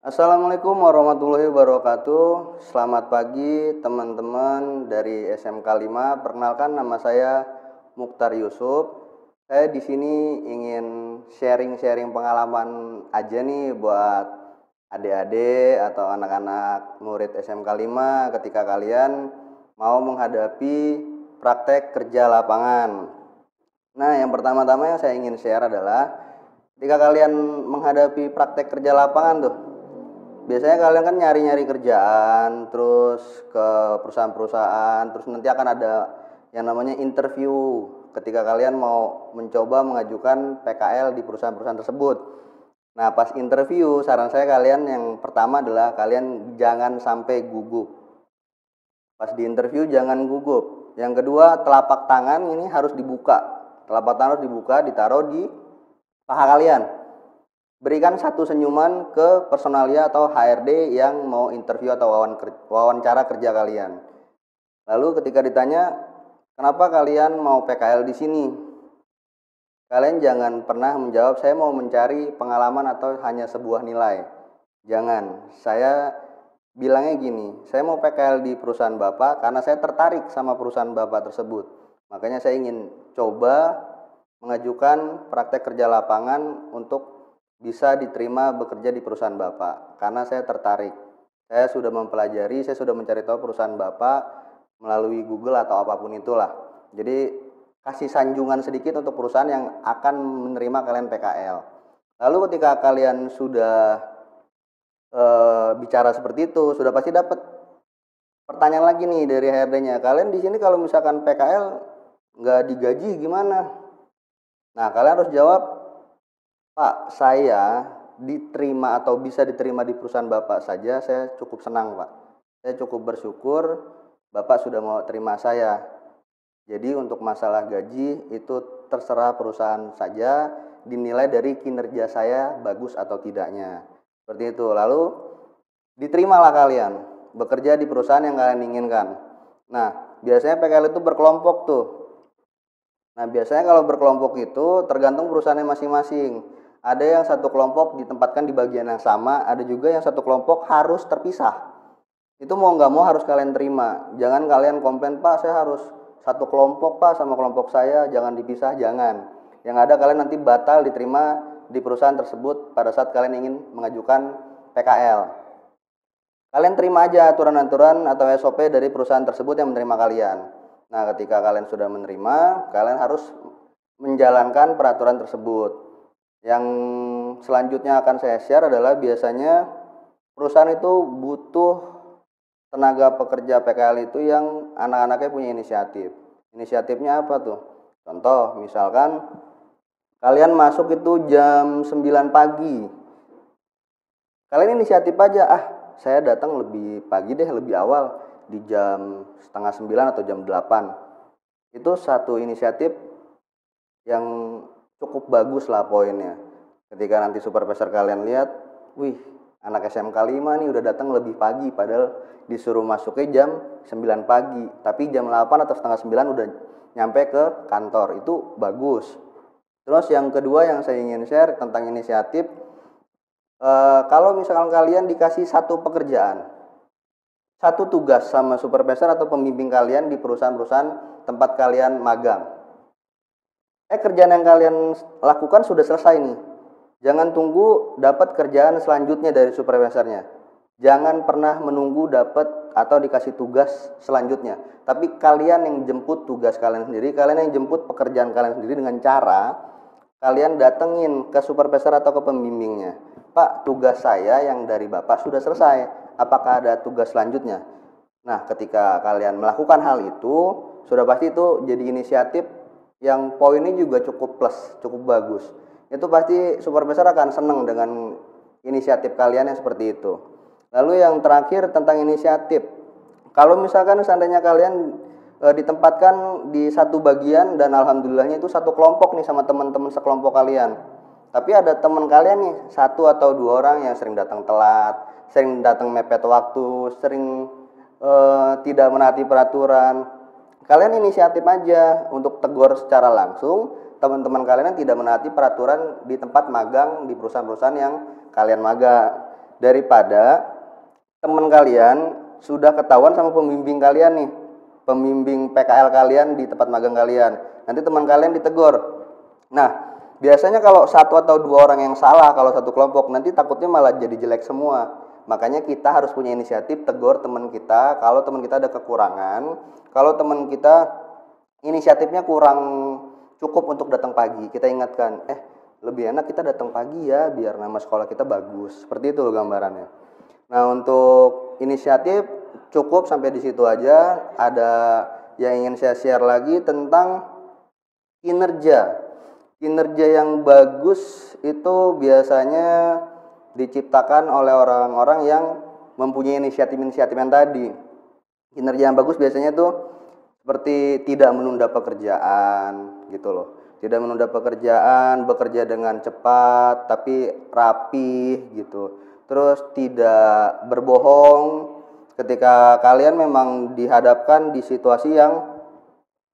Assalamualaikum warahmatullahi wabarakatuh. Selamat pagi teman-teman dari SMK 5. Perkenalkan, nama saya Mukhtar Yusuf. Saya di sini ingin sharing-sharing pengalaman aja nih buat adik-adik atau anak-anak murid SMK 5 ketika kalian mau menghadapi praktek kerja lapangan. Nah, yang pertama-tama yang saya ingin share adalah ketika kalian menghadapi praktek kerja lapangan tuh, biasanya kalian kan nyari-nyari kerjaan, terus ke perusahaan-perusahaan, terus nanti akan ada yang namanya interview ketika kalian mau mencoba mengajukan PKL di perusahaan-perusahaan tersebut. Nah, pas interview, saran saya kalian yang pertama adalah kalian jangan sampai gugup. Pas di interview jangan gugup. Yang kedua, telapak tangan ini harus dibuka. Telapak tangan harus dibuka, ditaruh di paha kalian. Berikan satu senyuman ke personalia atau HRD yang mau interview atau wawancara kerja kalian. Lalu ketika ditanya, kenapa kalian mau PKL di sini? Kalian jangan pernah menjawab, saya mau mencari pengalaman atau hanya sebuah nilai. Jangan. Saya bilangnya gini, saya mau PKL di perusahaan Bapak karena saya tertarik sama perusahaan Bapak tersebut. Makanya saya ingin coba mengajukan praktek kerja lapangan untuk bisa diterima bekerja di perusahaan Bapak karena saya tertarik. Saya sudah mempelajari, saya sudah mencari tahu perusahaan Bapak melalui Google atau apapun itulah. Jadi kasih sanjungan sedikit untuk perusahaan yang akan menerima kalian PKL. Lalu ketika kalian sudah bicara seperti itu, sudah pasti dapat pertanyaan lagi nih dari HRD-nya. Kalian di sini kalau misalkan PKL nggak digaji gimana? Nah, kalian harus jawab, Pak, saya diterima atau bisa diterima di perusahaan Bapak saja, saya cukup senang, Pak. Saya cukup bersyukur Bapak sudah mau terima saya. Jadi untuk masalah gaji itu terserah perusahaan saja, dinilai dari kinerja saya bagus atau tidaknya. Seperti itu. Lalu diterimalah kalian bekerja di perusahaan yang kalian inginkan. Nah, biasanya PKL itu berkelompok tuh. Nah, biasanya kalau berkelompok itu tergantung perusahaannya masing-masing. Ada yang satu kelompok ditempatkan di bagian yang sama, ada juga yang satu kelompok harus terpisah. Itu mau nggak mau harus kalian terima. Jangan kalian komplain, Pak, saya harus satu kelompok, Pak, sama kelompok saya, jangan dipisah, jangan. Yang ada kalian nanti batal diterima di perusahaan tersebut pada saat kalian ingin mengajukan PKL. Kalian terima aja aturan-aturan atau SOP dari perusahaan tersebut yang menerima kalian. Nah, ketika kalian sudah menerima, kalian harus menjalankan peraturan tersebut. Yang selanjutnya akan saya share adalah biasanya perusahaan itu butuh tenaga pekerja PKL itu yang anak-anaknya punya inisiatif. Inisiatifnya apa tuh? Contoh, misalkan kalian masuk itu jam 9 pagi. Kalian inisiatif aja, saya datang lebih pagi deh, lebih awal, di jam setengah 9 atau jam 8. Itu satu inisiatif yang cukup bagus lah poinnya. Ketika nanti supervisor kalian lihat, wih, anak SMK 5 nih udah datang lebih pagi, padahal disuruh masuknya jam 9 pagi, tapi jam 8 atau setengah 9 udah nyampe ke kantor. Itu bagus. Terus yang kedua yang saya ingin share tentang inisiatif, kalau misalkan kalian dikasih satu pekerjaan, satu tugas sama supervisor atau pembimbing kalian di perusahaan-perusahaan tempat kalian magang, kerjaan yang kalian lakukan sudah selesai nih. Jangan tunggu dapat kerjaan selanjutnya dari supervisornya. Jangan pernah menunggu dapat atau dikasih tugas selanjutnya. Tapi kalian yang jemput tugas kalian sendiri, kalian yang jemput pekerjaan kalian sendiri dengan cara kalian datengin ke supervisor atau ke pembimbingnya. Pak, tugas saya yang dari Bapak sudah selesai. Apakah ada tugas selanjutnya? Nah, ketika kalian melakukan hal itu, sudah pasti itu jadi inisiatif yang poinnya juga cukup plus, cukup bagus. Itu pasti supervisor akan senang dengan inisiatif kalian yang seperti itu. Lalu yang terakhir tentang inisiatif. Kalau misalkan seandainya kalian ditempatkan di satu bagian dan alhamdulillahnya itu satu kelompok nih sama teman-teman sekelompok kalian. Tapi ada teman kalian nih, satu atau dua orang yang sering datang telat, sering datang mepet waktu, sering tidak menaati peraturan. Kalian inisiatif aja untuk tegur secara langsung teman-teman kalian yang tidak menaati peraturan di tempat magang di perusahaan-perusahaan yang kalian magang. daripada teman kalian sudah ketahuan sama pembimbing kalian nih, pembimbing PKL kalian di tempat magang kalian, nanti teman kalian ditegur. Nah, biasanya kalau satu atau dua orang yang salah, kalau satu kelompok, nanti takutnya malah jadi jelek semua. Makanya kita harus punya inisiatif tegur teman kita kalau teman kita ada kekurangan. Kalau teman kita inisiatifnya kurang cukup untuk datang pagi, kita ingatkan, lebih enak kita datang pagi ya biar nama sekolah kita bagus. Seperti itu gambarannya. Nah, untuk inisiatif cukup sampai di situ aja. Ada yang ingin saya share lagi tentang kinerja. Kinerja yang bagus itu biasanya diciptakan oleh orang-orang yang mempunyai inisiatif-inisiatif yang tadi. Kinerja yang bagus biasanya tuh seperti tidak menunda pekerjaan gitu loh. Tidak menunda pekerjaan, bekerja dengan cepat tapi rapih gitu. Terus tidak berbohong ketika kalian memang dihadapkan di situasi yang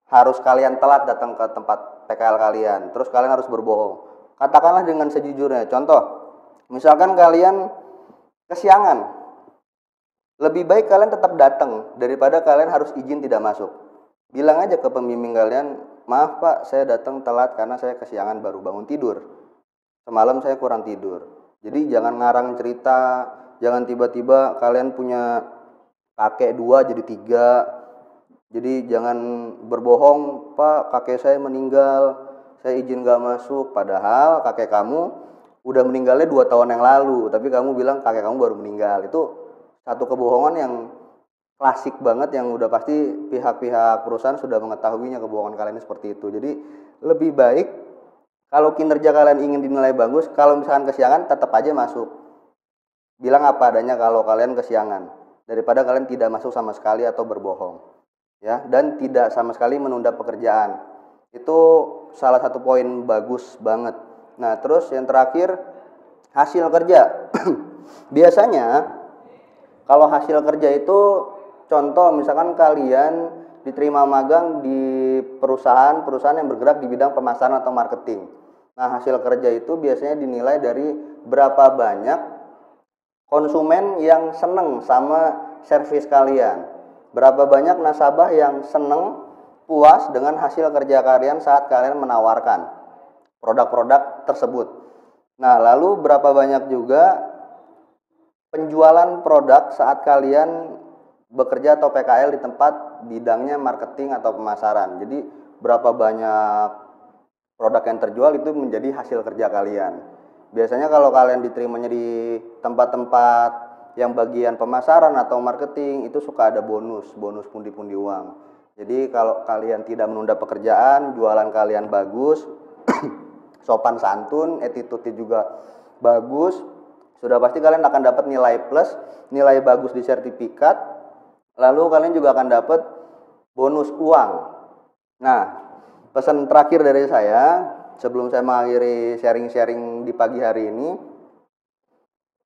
harus kalian telat datang ke tempat PKL kalian. Terus kalian harus berbohong. Katakanlah dengan sejujurnya. Contoh, misalkan kalian kesiangan, lebih baik kalian tetap datang daripada kalian harus izin tidak masuk. Bilang aja ke pembimbing kalian, maaf Pak, saya datang telat karena saya kesiangan baru bangun tidur. Semalam saya kurang tidur. Jadi jangan ngarang cerita, jangan tiba-tiba kalian punya kakek 2 jadi 3. Jadi jangan berbohong, Pak, kakek saya meninggal, saya izin gak masuk. Padahal kakek kamu udah meninggalnya 2 tahun yang lalu, tapi kamu bilang kakek kamu baru meninggal. Itu satu kebohongan yang klasik banget, yang udah pasti pihak-pihak perusahaan sudah mengetahuinya kebohongan kalian seperti itu. Jadi lebih baik kalau kinerja kalian ingin dinilai bagus, kalau misalkan kesiangan tetap aja masuk. Bilang apa adanya kalau kalian kesiangan, daripada kalian tidak masuk sama sekali atau berbohong. Ya, dan tidak sama sekali menunda pekerjaan. Itu salah satu poin bagus banget. Nah, terus yang terakhir, hasil kerja. Biasanya kalau hasil kerja itu, contoh misalkan kalian diterima magang di perusahaan yang bergerak di bidang pemasaran atau marketing. Nah, hasil kerja itu biasanya dinilai dari berapa banyak konsumen yang seneng sama servis kalian. Berapa banyak nasabah yang seneng, puas dengan hasil kerja kalian saat kalian menawarkan produk-produk tersebut. Nah, lalu berapa banyak juga penjualan produk saat kalian bekerja atau PKL di tempat bidangnya marketing atau pemasaran. Jadi berapa banyak produk yang terjual itu menjadi hasil kerja kalian. Biasanya kalau kalian diterimanya di tempat-tempat yang bagian pemasaran atau marketing, itu suka ada bonus pundi-pundi uang. Jadi kalau kalian tidak menunda pekerjaan, jualan kalian bagus, sopan santun, attitude-nya juga bagus, sudah pasti kalian akan dapat nilai plus, nilai bagus di sertifikat, lalu kalian juga akan dapat bonus uang. Nah, pesan terakhir dari saya sebelum saya mengakhiri sharing-sharing di pagi hari ini,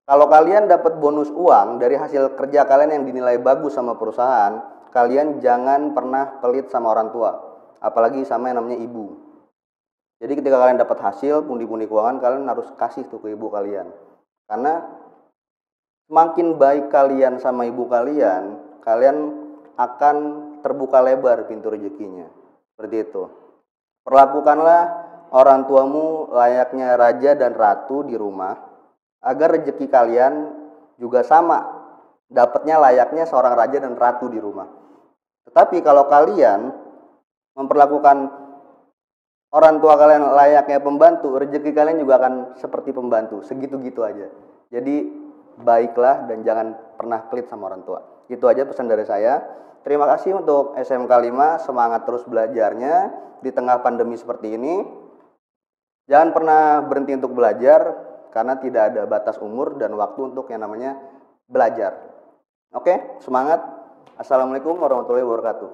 kalau kalian dapat bonus uang dari hasil kerja kalian yang dinilai bagus sama perusahaan, kalian jangan pernah pelit sama orang tua, apalagi sama yang namanya ibu. Jadi ketika kalian dapat hasil pundi-pundi keuangan, kalian harus kasih tuh ke ibu kalian. Karena semakin baik kalian sama ibu kalian, kalian akan terbuka lebar pintu rezekinya. Seperti itu. Perlakukanlah orang tuamu layaknya raja dan ratu di rumah, agar rezeki kalian juga sama, dapatnya layaknya seorang raja dan ratu di rumah. Tetapi kalau kalian memperlakukan orang tua kalian layaknya pembantu, rezeki kalian juga akan seperti pembantu, segitu-gitu aja. Jadi baiklah dan jangan pernah pelit sama orang tua. Itu aja pesan dari saya. Terima kasih untuk SMK 5, semangat terus belajarnya di tengah pandemi seperti ini. Jangan pernah berhenti untuk belajar, karena tidak ada batas umur dan waktu untuk yang namanya belajar. Oke, semangat. Assalamualaikum warahmatullahi wabarakatuh.